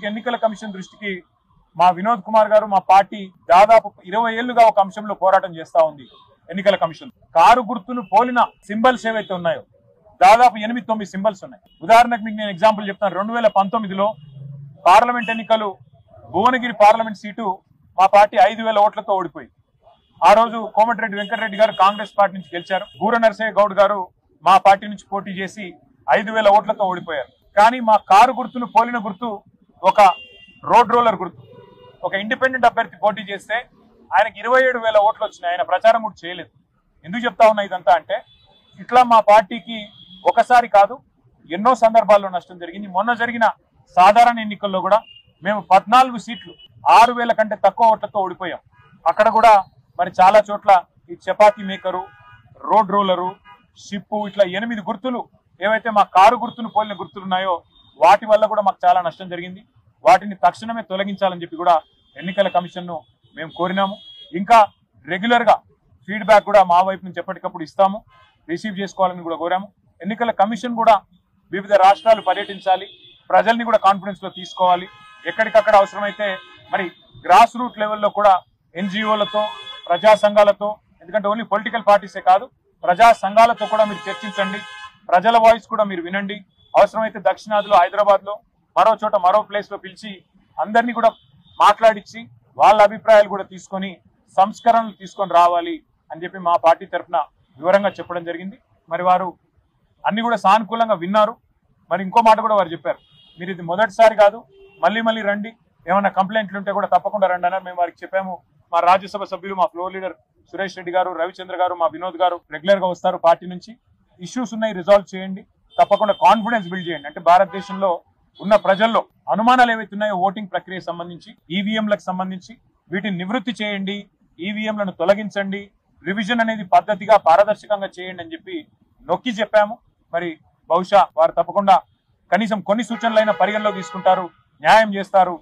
ఎన్నికల కమిషన్ దృష్టికి మా వినోద్ కుమార్ గారు మా పార్టీ దాదాపు 20 ఏళ్లుగా ఒక అంశంలో పోరాటం చేస్తా ఉంది. ఎన్నికల కమిషన్ కారు గుర్తును పోలిన సింబల్స్ ఏవైతే ఉన్నాయో దాదాపు 8-9 సింబల్స్ ఉన్నాయి. ఉదాహరణకు మీకు నేను ఎగ్జాంపుల్ చెప్తాను. 2019లో పార్లమెంట్ ఎన్నికలు భువనగిరి పార్లమెంట్ సీటు మా పార్టీ 5,000 ఓట్లతో ఓడిపోయింది. ఆ రోజు కోమటిరెడ్డి వెంకటరెడ్డి గారు కాంగ్రెస్ పార్టీ నుంచి గెలిచారు. బూర నరసయ్య గౌడ్ గారు మా పార్టీ నుంచి పోటీ చేసి 5,000 ఓట్లతో ఓడిపోయారు. కానీ మా కారు గుర్తును పోలిన గుర్తు ఒక రోడ్ రోలర్ గుర్తు. ఒక ఇండిపెండెంట్ అభ్యర్థి పోటీ చేస్తే ఆయనకి 27,000 ఓట్లు వచ్చినాయి. ఆయన ప్రచారం కూడా చేయలేదు. ఎందుకు చెప్తా ఉన్నా ఇదంతా అంటే ఇట్లా మా పార్టీకి ఒకసారి కాదు ఎన్నో సందర్భాల్లో నష్టం జరిగింది. మొన్న జరిగిన సాధారణ ఎన్నికల్లో కూడా మేము 14 సీట్లు 6,000 కంటే తక్కువ ఓట్లతో ఓడిపోయాం. అక్కడ కూడా మరి చాలా చోట్ల ఈ chapati maker, road roller, ship ఇట్లా 8 గుర్తులు ఏవైతే మా కారు గుర్తును పోలిన గుర్తులు ఉన్నాయో వాటి వల్ల కూడా మాకు చాలా నష్టం జరిగింది. వాటిని తక్షణమే తొలగించాలని చెప్పి కూడా ఎన్నికల కమిషన్ను మేము కోరినాము. ఇంకా రెగ్యులర్ గా ఫీడ్బ్యాక్ కూడా మా వైపు నుంచి ఎప్పటికప్పుడు ఇస్తాము, రిసీవ్ చేసుకోవాలని కూడా కోరాము. ఎన్నికల కమిషన్ కూడా వివిధ రాష్ట్రాలు పర్యటించాలి, ప్రజల్ని కూడా కాన్ఫిడెన్స్ లో తీసుకోవాలి. ఎక్కడికక్కడ అవసరమైతే మరి గ్రాస్ రూట్ లెవెల్లో కూడా ఎన్జిఓలతో, ప్రజా సంఘాలతో, ఎందుకంటే ఓన్లీ పొలిటికల్ పార్టీసే కాదు ప్రజా సంఘాలతో కూడా మీరు చర్చించండి. ప్రజల వాయిస్ కూడా మీరు వినండి. అవసరమైతే దక్షిణాదిలో, హైదరాబాద్ లో, మరో చోట, మరో ప్లేస్ లో పిలిచి అందరినీ కూడా మాట్లాడించి వాళ్ళ అభిప్రాయాలు కూడా తీసుకొని సంస్కరణలు తీసుకొని రావాలి అని చెప్పి మా పార్టీ తరఫున వివరంగా చెప్పడం జరిగింది. మరి వారు అన్ని కూడా సానుకూలంగా విన్నారు. మరి ఇంకో మాట కూడా వారు చెప్పారు, మీరు ఇది మొదటిసారి కాదు, మళ్ళీ మళ్ళీ రండి, ఏమైనా కంప్లైంట్లు ఉంటే కూడా తప్పకుండా రండి అన్నారు. మేము వారికి చెప్పాము. మా రాజ్యసభ సభ్యులు, మా ఫ్లోర్ లీడర్ సురేష్ రెడ్డి గారు, రవిచంద్ర గారు, మా వినోద్ గారు రెగ్యులర్ గా వస్తారు పార్టీ నుంచి. ఇష్యూస్ ఉన్నాయి, రిజాల్వ్ చేయండి, తప్పకుండా కాన్ఫిడెన్స్ బిల్డ్ చేయండి. అంటే భారతదేశంలో ఉన్న ప్రజల్లో అనుమానాలు ఏవైతే ఉన్నాయో ఓటింగ్ ప్రక్రియ సంబంధించి, ఈవీఎంలకు సంబంధించి వీటిని నివృత్తి చేయండి, ఈవీఎంలను తొలగించండి, రివిజన్ అనేది పద్ధతిగా పారదర్శకంగా చేయండి అని చెప్పి నొక్కి చెప్పాము. మరి బహుశా వారు తప్పకుండా కనీసం కొన్ని సూచనలైన పరిగణలో తీసుకుంటారు, న్యాయం చేస్తారు.